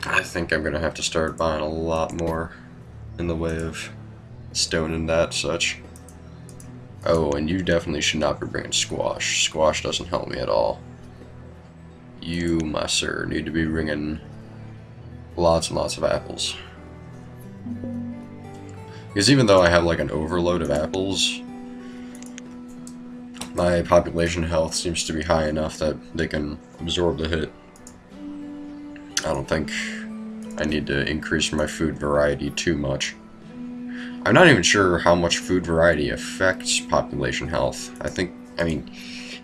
I think I'm gonna have to start buying a lot more in the way of stone and that such. Oh, and you definitely should not be bringing squash. Squash doesn't help me at all. You, my sir, need to be bringing lots and lots of apples. Because even though I have like an overload of apples, my population health seems to be high enough that they can absorb the hit. I don't think I need to increase my food variety too much. I'm not even sure how much food variety affects population health. I mean,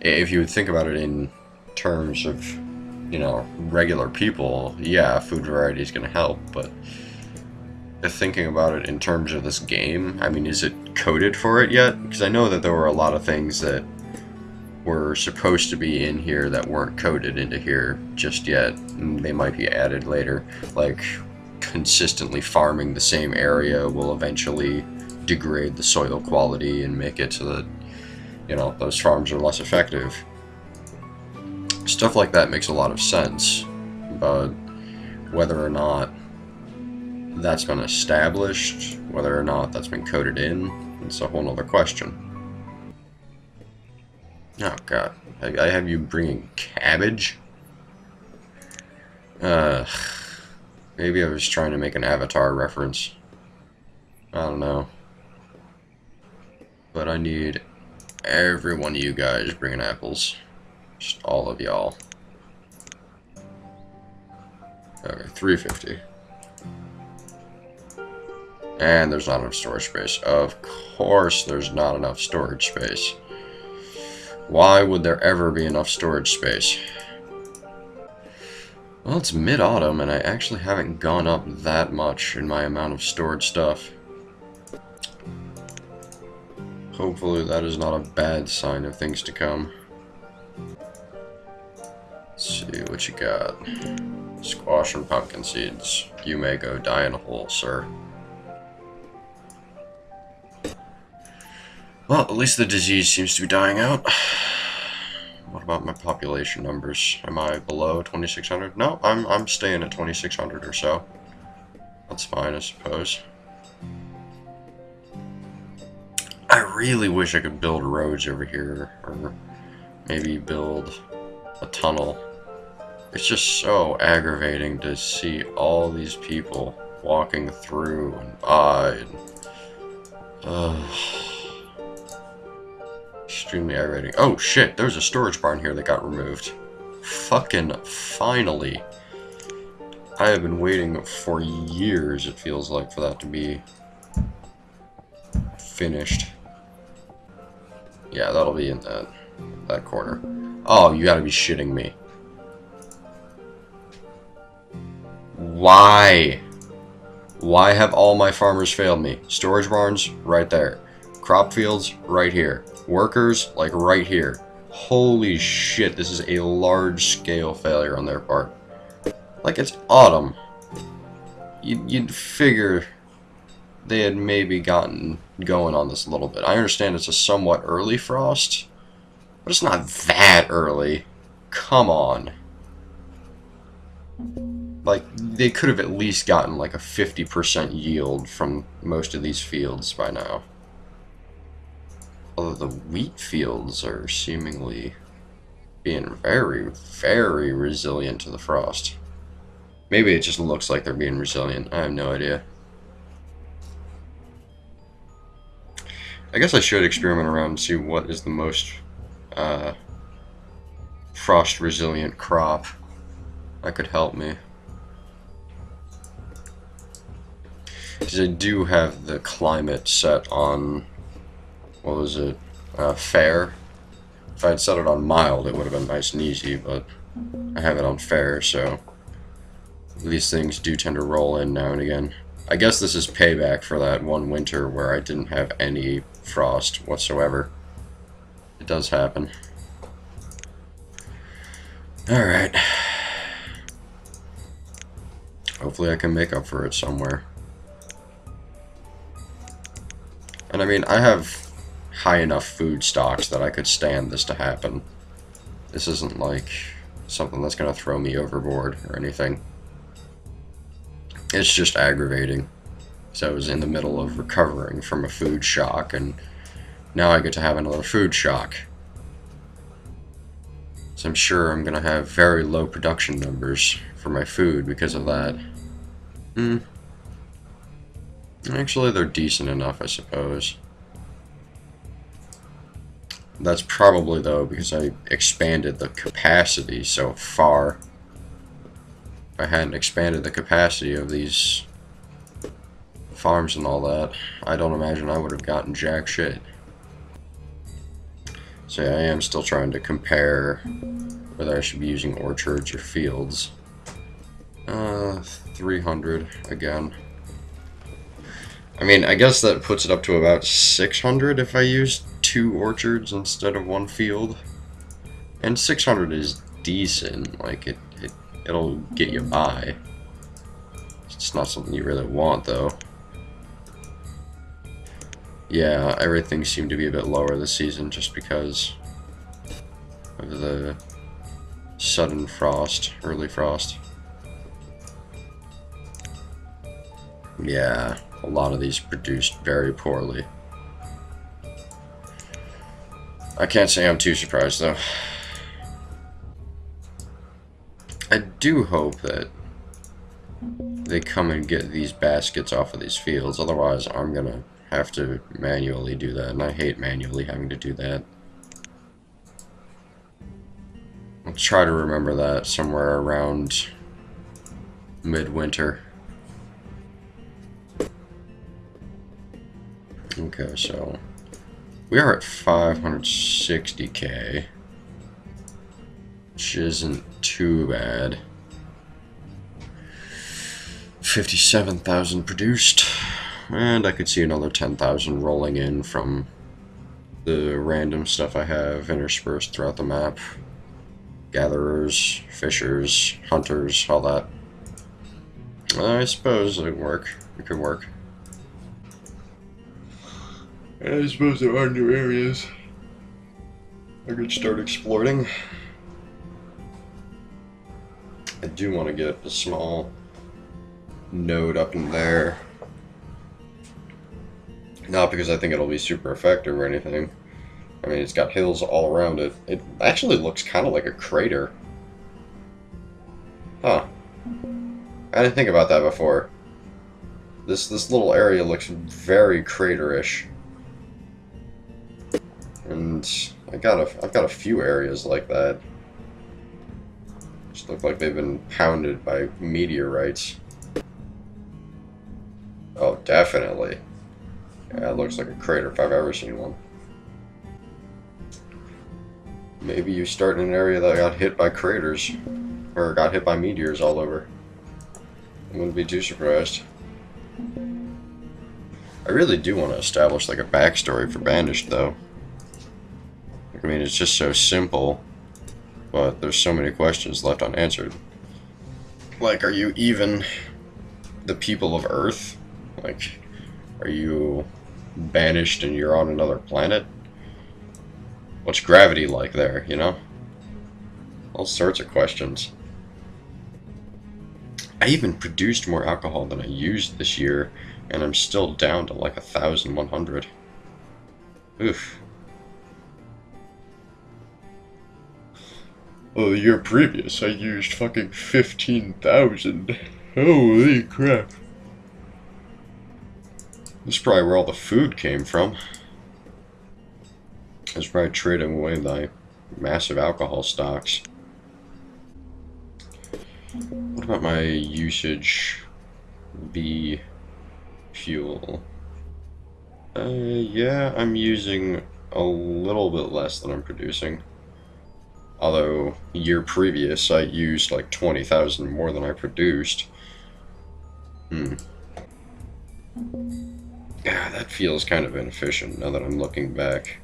if you would think about it in terms of, you know, regular people, yeah, food variety is going to help, but thinking about it in terms of this game, I mean, is it coded for it yet? Because I know that there were a lot of things that were supposed to be in here that weren't coded into here just yet, and they might be added later, like consistently farming the same area will eventually degrade the soil quality and make it so that, you know, those farms are less effective. Stuff like that makes a lot of sense, but whether or not that's been established, whether or not that's been coded in, it's a whole other question. Oh god, I have you bringing cabbage? Maybe I was trying to make an Avatar reference. I don't know. But I need every one of you guys bringing apples. Just all of y'all. Okay, 350. And there's not enough storage space. Of course there's not enough storage space. Why would there ever be enough storage space? Well, it's mid-autumn, and I actually haven't gone up that much in my amount of stored stuff. Hopefully that is not a bad sign of things to come. Let's see what you got. Squash and pumpkin seeds. You may go die in a hole, sir. Well, at least the disease seems to be dying out. What about my population numbers? Am I below 2,600? No, I'm staying at 2,600 or so. That's fine, I suppose. I really wish I could build roads over here, or maybe build a tunnel. It's just so aggravating to see all these people walking through and by. And, extremely aggravating. Oh shit, there's a storage barn here that got removed. Fucking finally. I have been waiting for years, it feels like, for that to be finished. Yeah, that'll be in that corner. Oh, you gotta be shitting me. Why? Why have all my farmers failed me? Storage barns, right there. Crop fields, right here. Workers, like right here. Holy shit, this is a large-scale failure on their part. Like, it's autumn. You'd figure they had maybe gotten going on this a little bit. I understand it's a somewhat early frost, but it's not that early. Come on. Like, they could have at least gotten like a 50% yield from most of these fields by now. Although the wheat fields are seemingly being very, very resilient to the frost. Maybe it just looks like they're being resilient. I have no idea. I guess I should experiment around and see what is the most frost-resilient crop that could help me. Because I do have the climate set on, what was it, fair. If I had set it on mild, it would have been nice and easy, but I have it on fair, so these things do tend to roll in now and again. I guess this is payback for that one winter where I didn't have any frost whatsoever. It does happen. Alright. Hopefully I can make up for it somewhere. And I mean, I have high enough food stocks that I could stand this to happen. This isn't like something that's going to throw me overboard or anything. It's just aggravating. So I was in the middle of recovering from a food shock, and now I get to have another food shock. So I'm sure I'm going to have very low production numbers for my food because of that. Actually, they're decent enough, I suppose. That's probably, though, because I expanded the capacity so far. If I hadn't expanded the capacity of these farms and all that, I don't imagine I would have gotten jack shit. So yeah, I am still trying to compare whether I should be using orchards or fields. 300 again. I mean, I guess that puts it up to about 600 if I use 2 orchards instead of 1 field. And 600 is decent, like it'll get you by. It's not something you really want, though. Yeah, everything seemed to be a bit lower this season just because of the sudden frost, early frost. Yeah, a lot of these produced very poorly. I can't say I'm too surprised, though. I do hope that they come and get these baskets off of these fields, otherwise I'm gonna have to manually do that, and I hate manually having to do that. I'll try to remember that somewhere around midwinter. Okay, so we are at 560k, which isn't too bad. 57,000 produced, and I could see another 10,000 rolling in from the random stuff I have interspersed throughout the map. Gatherers, fishers, hunters, all that. I suppose it would work. It could work. And I suppose there are new areas I could start exploring. I do want to get a small node up in there. Not because I think it'll be super effective or anything. I mean, it's got hills all around it. It actually looks kind of like a crater. Huh. I didn't think about that before. This little area looks very craterish. And I've got a few areas like that. Just look like they've been pounded by meteorites. Oh, definitely. Yeah, it looks like a crater if I've ever seen one. Maybe you start in an area that got hit by craters, or got hit by meteors all over. I wouldn't be too surprised. I really do want to establish like a backstory for Banished, though. I mean, it's just so simple, but there's so many questions left unanswered. Like, are you even the people of Earth? Like, are you banished and you're on another planet? What's gravity like there, you know? All sorts of questions. I even produced more alcohol than I used this year, and I'm still down to like 1,100. Oof. Well, the year previous, I used fucking 15,000. Holy crap. This is probably where all the food came from. I was probably trading away my massive alcohol stocks. What about my usage? B fuel. Yeah, I'm using a little bit less than I'm producing. Although, year previous, I used like 20,000 more than I produced. Yeah, that feels kind of inefficient now that I'm looking back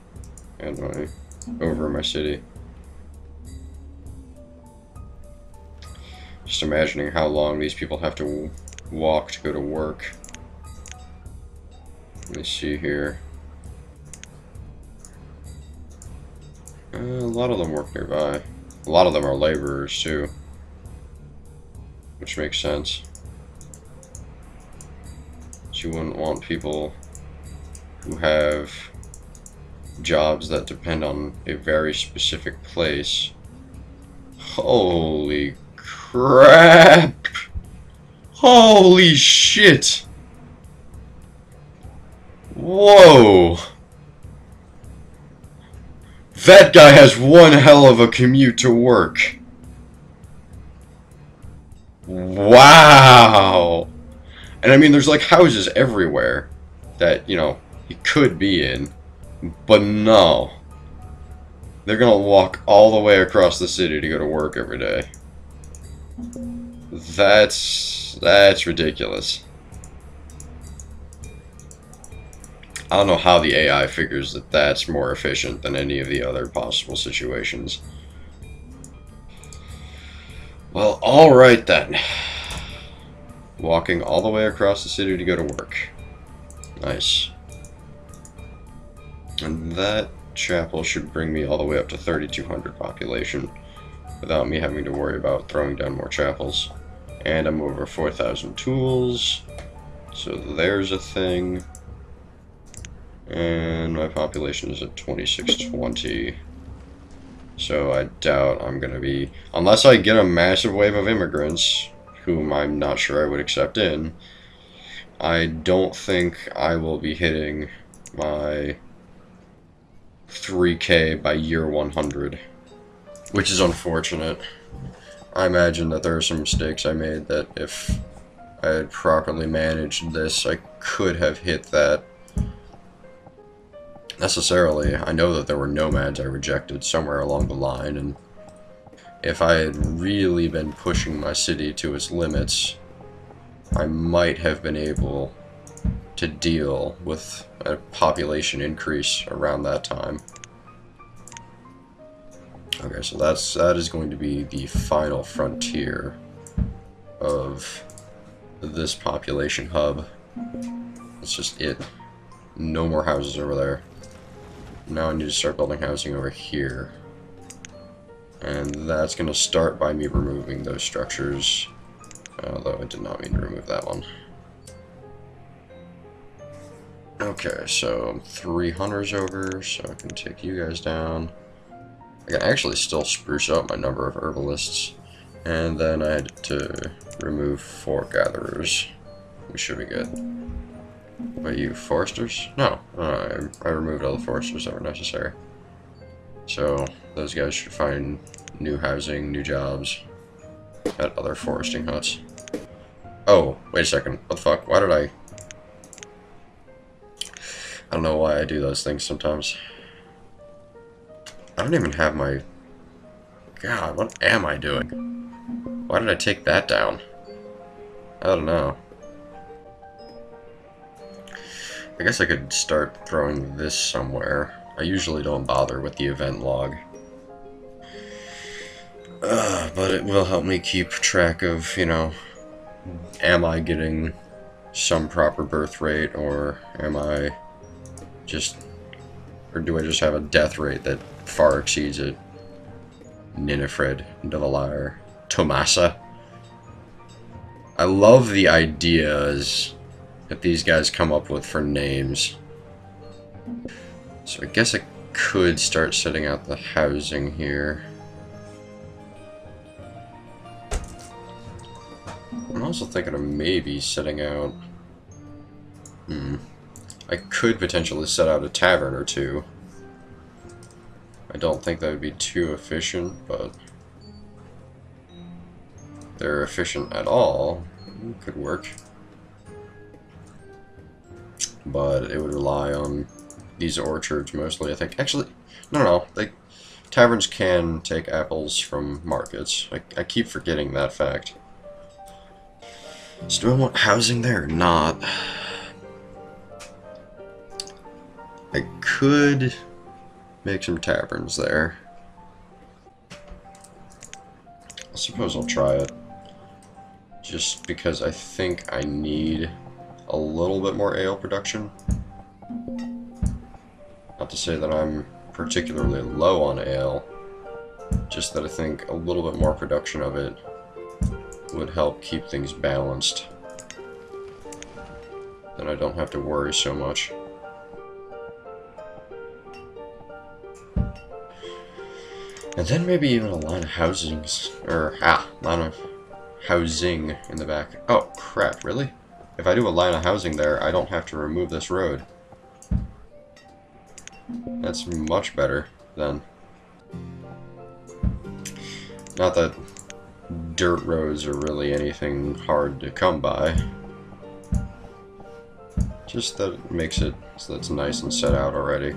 at over my city. Just imagining how long these people have to walk to go to work. Let me see here. A lot of them work nearby. A lot of them are laborers too, which makes sense. But you wouldn't want people who have jobs that depend on a very specific place. Holy crap! Holy shit! Whoa! That guy has one hell of a commute to work. Wow! And I mean, there's like houses everywhere that, you know, he could be in. But no. They're gonna walk all the way across the city to go to work every day. That's ridiculous. I don't know how the AI figures that that's more efficient than any of the other possible situations. Well, alright then. Walking all the way across the city to go to work. Nice. And that chapel should bring me all the way up to 3,200 population without me having to worry about throwing down more chapels. And I'm over 4,000 tools, so there's a thing. And my population is at 2620. So I doubt I'm going to be, unless I get a massive wave of immigrants, whom I'm not sure I would accept in, I don't think I will be hitting my 3K by year 100, which is unfortunate. I imagine that there are some mistakes I made that if I had properly managed this, I could have hit that. Necessarily, I know that there were nomads I rejected somewhere along the line, and if I had really been pushing my city to its limits, I might have been able to deal with a population increase around that time. Okay, so that is going to be the final frontier of this population hub. That's just it. No more houses over there. Now I need to start building housing over here. And that's going to start by me removing those structures. Although I did not mean to remove that one. Okay, so 3 hunters over, so I can take you guys down. I can actually still spruce up my number of herbalists. And then I had to remove 4 gatherers. We should be good. But you foresters? No, I removed all the foresters that were necessary. So those guys should find new housing, new jobs at other foresting huts. Oh, wait a second. What the fuck? Why did I don't know why I do those things sometimes. I don't even have my... God, what am I doing? Why did I take that down? I don't know. I guess I could start throwing this somewhere. I usually don't bother with the event log. But it will help me keep track of, you know, am I getting some proper birth rate, or am I just... or do I just have a death rate that far exceeds it? Ninifred, Devalar, Tomasa. I love the ideas that these guys come up with for names. So I guess I could start setting out the housing here. I'm also thinking of maybe setting out... I could potentially set out a tavern or two. I don't think that would be too efficient, but... if they're efficient at all, it could work. But it would rely on these orchards mostly, I think. Actually, no, taverns can take apples from markets. I keep forgetting that fact. So do I want housing there or not? I could make some taverns there. I suppose I'll try it. Just because I think I need a little bit more ale production. Not to say that I'm particularly low on ale, just that I think a little bit more production of it would help keep things balanced. then I don't have to worry so much. And then maybe even a line of housings, or, line of housing in the back. Oh, crap, really? If I do a line of housing there, I don't have to remove this road. That's much better, then. Not that dirt roads are really anything hard to come by. Just that it makes it so that it's nice and set out already.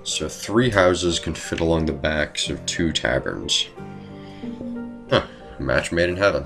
So 3 houses can fit along the backs of 2 taverns. Huh. Match made in heaven.